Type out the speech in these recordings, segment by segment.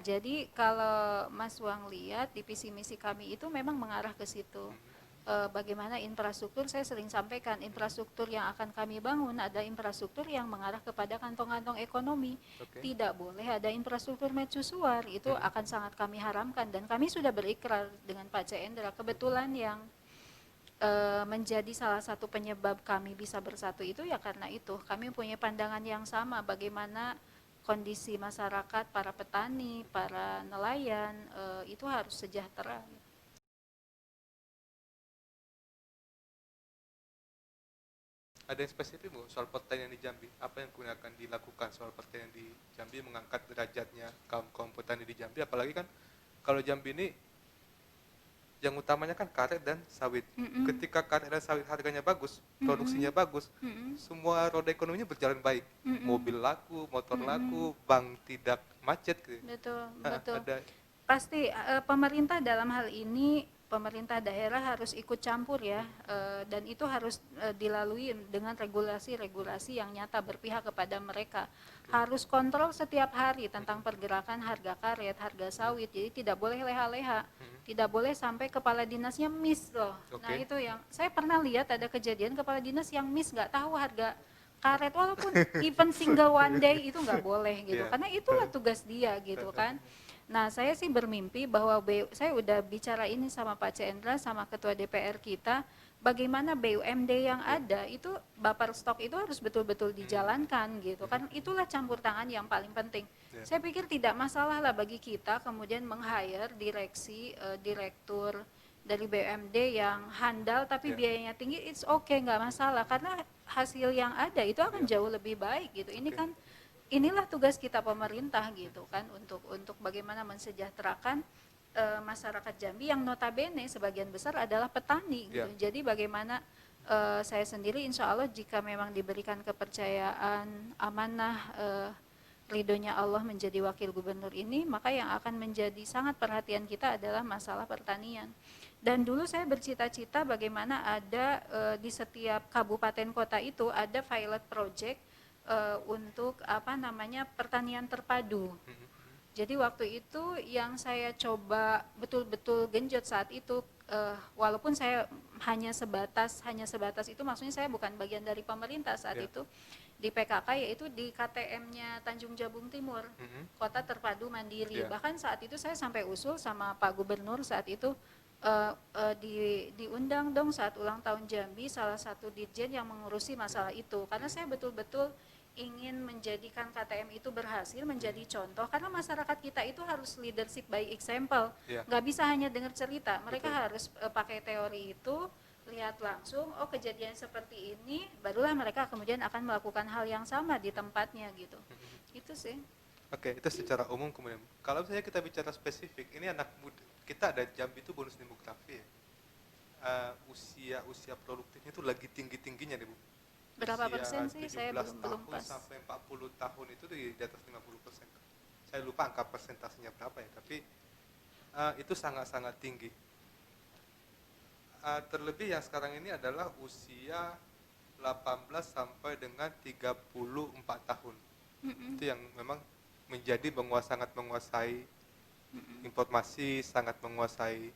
jadi kalau Mas Wang lihat di visi misi kami itu memang mengarah ke situ. Bagaimana infrastruktur, saya sering sampaikan, infrastruktur yang akan kami bangun ada infrastruktur yang mengarah kepada kantong-kantong ekonomi. Oke. Tidak boleh ada infrastruktur mercusuar, itu akan sangat kami haramkan dan kami sudah berikrar dengan Pak Cendra. Kebetulan yang menjadi salah satu penyebab kami bisa bersatu itu ya karena itu kami punya pandangan yang sama bagaimana kondisi masyarakat, para petani, para nelayan itu harus sejahtera. Ada yang spesifik Bu soal pertanian di Jambi? Apa yang kemudian akan dilakukan soal pertanian di Jambi, mengangkat derajatnya kaum petani di Jambi? Apalagi kan kalau Jambi ini yang utamanya kan karet dan sawit. Mm-mm. Ketika karet dan sawit harganya bagus, produksinya Mm-mm. bagus, Mm-mm. semua roda ekonominya berjalan baik. Mm-mm. Mobil laku, motor Mm-mm. laku, bank tidak macet gitu. Betul, betul. Ada. Pasti pemerintah dalam hal ini pemerintah daerah harus ikut campur ya, dan itu harus dilalui dengan regulasi-regulasi yang nyata berpihak kepada mereka. Harus kontrol setiap hari tentang pergerakan harga karet, harga sawit. Jadi tidak boleh leha-leha, tidak boleh sampai kepala dinasnya miss loh. Nah Oke. itu yang saya pernah lihat ada kejadian kepala dinas yang miss nggak tahu harga karet walaupun even single one day itu nggak boleh gitu Iya. karena itulah tugas dia gitu kan. Nah, saya sih bermimpi bahwa saya udah bicara ini sama Pak Cendra, sama Ketua DPR kita, bagaimana BUMD yang ada itu Baper stok itu harus betul-betul dijalankan gitu kan. Itulah campur tangan yang paling penting. Iya. Saya pikir tidak masalah lah bagi kita kemudian meng-hire direksi, direktur dari BUMD yang handal tapi Iya. biayanya tinggi, it's okay, nggak masalah karena hasil yang ada itu akan Iya. jauh lebih baik gitu. Ini Oke. kan inilah tugas kita pemerintah gitu kan untuk bagaimana mensejahterakan masyarakat Jambi yang notabene sebagian besar adalah petani gitu. Iya. Jadi bagaimana saya sendiri insya Allah jika memang diberikan kepercayaan amanah ridhonya Allah menjadi wakil gubernur ini, maka yang akan menjadi sangat perhatian kita adalah masalah pertanian. Dan dulu saya bercita-cita bagaimana ada di setiap kabupaten kota itu ada pilot project untuk apa namanya pertanian terpadu. Jadi waktu itu yang saya coba betul-betul genjot saat itu, walaupun saya hanya sebatas itu, maksudnya saya bukan bagian dari pemerintah saat Iya. itu di PKK, yaitu di KTM-nya Tanjung Jabung Timur, Kota Terpadu Mandiri. Iya. Bahkan saat itu saya sampai usul sama Pak Gubernur saat itu, diundang dong saat ulang tahun Jambi salah satu dirjen yang mengurusi masalah itu, karena saya betul-betul ingin menjadikan KTM itu berhasil menjadi contoh karena masyarakat kita itu harus leadership by example, Iya. nggak bisa hanya dengar cerita, mereka Betul. harus pakai teori itu, lihat langsung, oh kejadian seperti ini, barulah mereka kemudian akan melakukan hal yang sama di tempatnya gitu. Itu sih. Oke, itu secara umum. Kemudian kalau misalnya kita bicara spesifik, ini anak muda kita ada Jambi itu bonus demografi ya. Usia produktifnya itu lagi tinggi-tingginya nih Bu. Berapa Usia persen sih? Saya 17 belum tahun pas. sampai 40 tahun itu di atas 50%. Saya lupa angka persentasenya berapa ya, tapi itu sangat-sangat tinggi. Terlebih yang sekarang ini adalah usia 18 sampai dengan 34 tahun. Mm-mm. Itu yang memang sangat menguasai informasi, sangat menguasai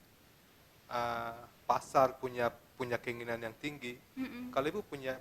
pasar, punya keinginan yang tinggi. Mm-mm. Kalau Ibu punya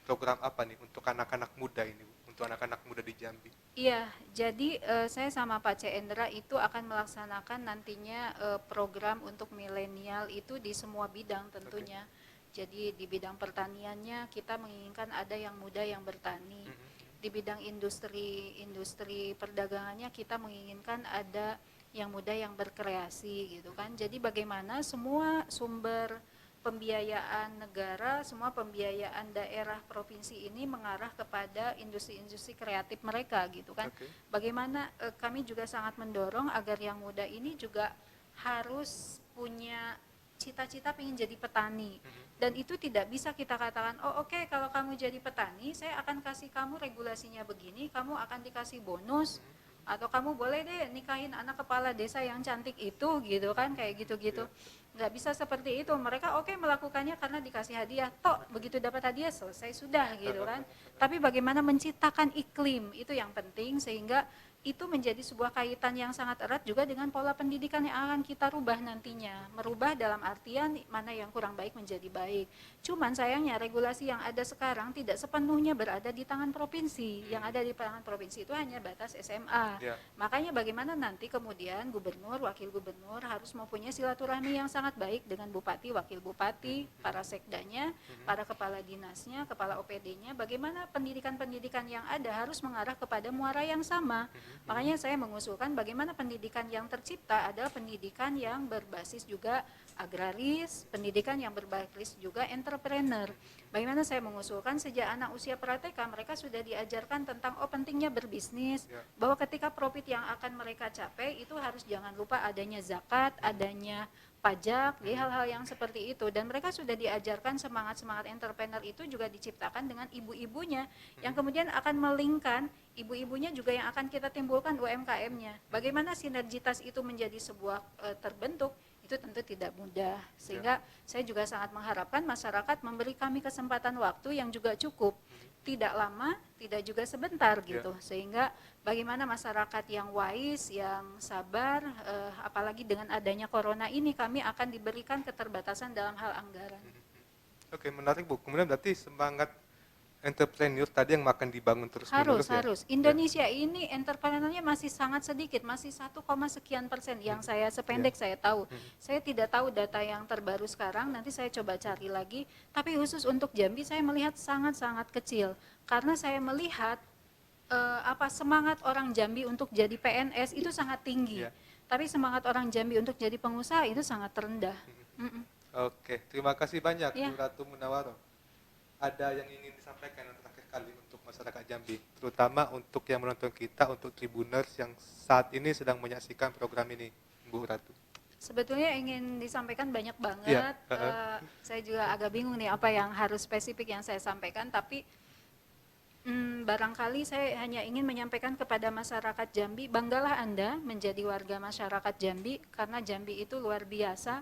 program apa nih untuk anak-anak muda ini, Bu? Untuk anak-anak muda di Jambi? Iya, jadi saya sama Pak Cendra itu akan melaksanakan nantinya program untuk milenial itu di semua bidang tentunya. Jadi di bidang pertaniannya kita menginginkan ada yang muda yang bertani. Di bidang industri perdagangannya kita menginginkan ada yang muda yang berkreasi gitu kan. Jadi bagaimana semua sumber pembiayaan negara, semua pembiayaan daerah provinsi ini mengarah kepada industri-industri kreatif mereka gitu kan. Oke. Bagaimana kami juga sangat mendorong agar yang muda ini juga harus punya cita-cita ingin jadi petani, dan itu tidak bisa kita katakan oh oke, kalau kamu jadi petani saya akan kasih kamu regulasinya begini, kamu akan dikasih bonus, atau kamu boleh deh nikahin anak kepala desa yang cantik itu gitu kan, kayak gitu-gitu. Nggak bisa seperti itu. Mereka oke melakukannya karena dikasih hadiah, tok begitu dapat hadiah selesai sudah gitu kan. Tapi bagaimana menciptakan iklim itu yang penting, sehingga itu menjadi sebuah kaitan yang sangat erat juga dengan pola pendidikan yang akan kita rubah nantinya. Merubah dalam artian mana yang kurang baik menjadi baik. Cuman sayangnya regulasi yang ada sekarang tidak sepenuhnya berada di tangan provinsi. Yang ada di tangan provinsi itu hanya batas SMA. Ya. Makanya bagaimana nanti kemudian gubernur, wakil gubernur harus mempunyai silaturahmi yang sangat baik dengan bupati, wakil bupati, para sekdanya, para kepala dinasnya, kepala OPD-nya. Bagaimana pendidikan-pendidikan yang ada harus mengarah kepada muara yang sama. Makanya saya mengusulkan bagaimana pendidikan yang tercipta adalah pendidikan yang berbasis juga agraris, pendidikan yang berbasis juga entrepreneur. Bagaimana saya mengusulkan sejak anak usia pra-TK mereka sudah diajarkan tentang pentingnya berbisnis, bahwa ketika profit yang akan mereka capai itu harus jangan lupa adanya zakat, adanya pajak, jadi hal-hal yang seperti itu, dan mereka sudah diajarkan semangat-semangat entrepreneur itu juga diciptakan dengan ibu-ibunya yang kemudian akan melingkan ibu-ibunya juga yang akan kita timbulkan UMKM-nya. Bagaimana sinergitas itu menjadi sebuah terbentuk itu tentu tidak mudah, sehingga saya juga sangat mengharapkan masyarakat memberi kami kesempatan waktu yang juga cukup, tidak lama, tidak juga sebentar gitu, sehingga bagaimana masyarakat yang wise, yang sabar, apalagi dengan adanya corona ini kami akan diberikan keterbatasan dalam hal anggaran. Oke, menarik Bu. Kemudian berarti semangat entrepreneur tadi yang makan dibangun terus-menerus ya? Harus. Indonesia ini entrepreneurnya masih sangat sedikit, masih 1, sekian% yang saya sependek saya tahu. Saya tidak tahu data yang terbaru sekarang, nanti saya coba cari lagi. Tapi khusus untuk Jambi saya melihat sangat-sangat kecil, karena saya melihat semangat orang Jambi untuk jadi PNS itu sangat tinggi, tapi semangat orang Jambi untuk jadi pengusaha itu sangat rendah. Oke, terima kasih banyak Bu Ratu Munawwaroh. Ada yang ingin disampaikan yang terakhir kali untuk masyarakat Jambi, terutama untuk yang menonton kita, untuk Tribuners yang saat ini sedang menyaksikan program ini, Bu Ratu? Sebetulnya ingin disampaikan banyak banget, saya juga agak bingung nih apa yang harus spesifik yang saya sampaikan, tapi barangkali saya hanya ingin menyampaikan kepada masyarakat Jambi, banggalah Anda menjadi warga masyarakat Jambi, karena Jambi itu luar biasa,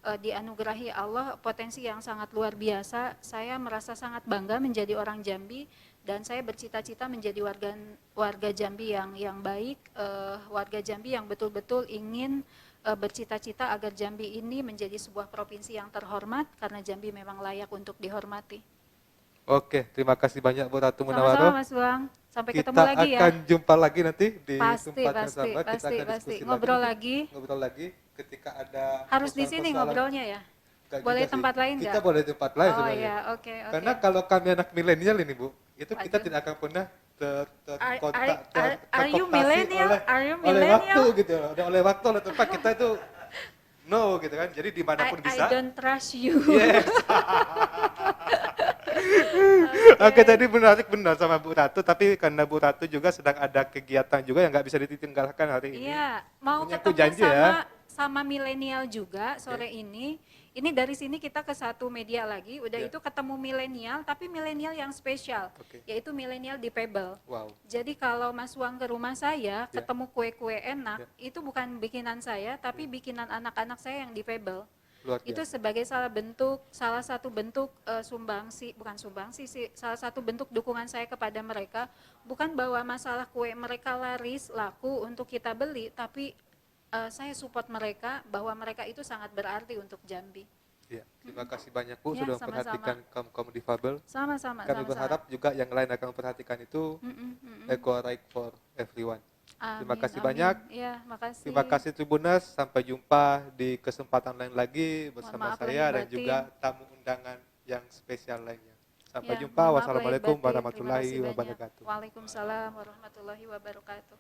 dianugerahi Allah potensi yang sangat luar biasa. Saya merasa sangat bangga menjadi orang Jambi, dan saya bercita-cita menjadi warga Jambi yang baik, warga Jambi yang betul-betul ingin bercita-cita agar Jambi ini menjadi sebuah provinsi yang terhormat, karena Jambi memang layak untuk dihormati. Oke, terima kasih banyak Bu Ratu Munawwaroh. Sama-sama Mas Buang, sampai ketemu lagi ya. Kita akan jumpa lagi nanti di tempat yang sama. Kita akan Pasti. diskusi Ngobrol lagi. Ngobrol lagi ketika ada harus di sini ngobrolnya ya? Boleh tempat lain nggak? Kita boleh tempat lain Oh sebenarnya. iya, oke. Karena kalau kami anak milenial ini Bu, itu kita tidak akan pernah Are you millennial? oleh waktu gitu, oleh waktu, oleh tempat kita itu no gitu kan. Jadi dimanapun bisa. I don't trust you. Yes. Oke, tadi menarik benar sama Bu Ratu, tapi karena Bu Ratu juga sedang ada kegiatan juga yang nggak bisa ditinggalkan hari ini. Iya, mau Menyaku ketemu janji sama milenial juga sore ini. Ini dari sini kita ke satu media lagi, udah itu ketemu milenial, tapi milenial yang spesial, yaitu milenial di Pebble. Wow. Jadi kalau Mas Wang ke rumah saya, ketemu kue-kue enak, itu bukan bikinan saya, tapi bikinan anak-anak saya yang di Pebble. Itu sebagai salah satu bentuk salah satu bentuk dukungan saya kepada mereka, bukan bahwa masalah kue mereka laris laku untuk kita beli, tapi saya support mereka bahwa mereka itu sangat berarti untuk Jambi. Ya, terima kasih banyak Bu sudah memperhatikan kaum difabel. Sama-sama. Kami berharap juga yang lain akan memperhatikan itu. Equal right for everyone. Terima kasih banyak. Ya, makasih. Terima kasih Tribuners. Sampai jumpa di kesempatan lain lagi bersama saya dan juga tamu undangan yang spesial lainnya. Sampai jumpa. Wassalamualaikum warahmatullahi wabarakatuh. Waalaikumsalam warahmatullahi wabarakatuh.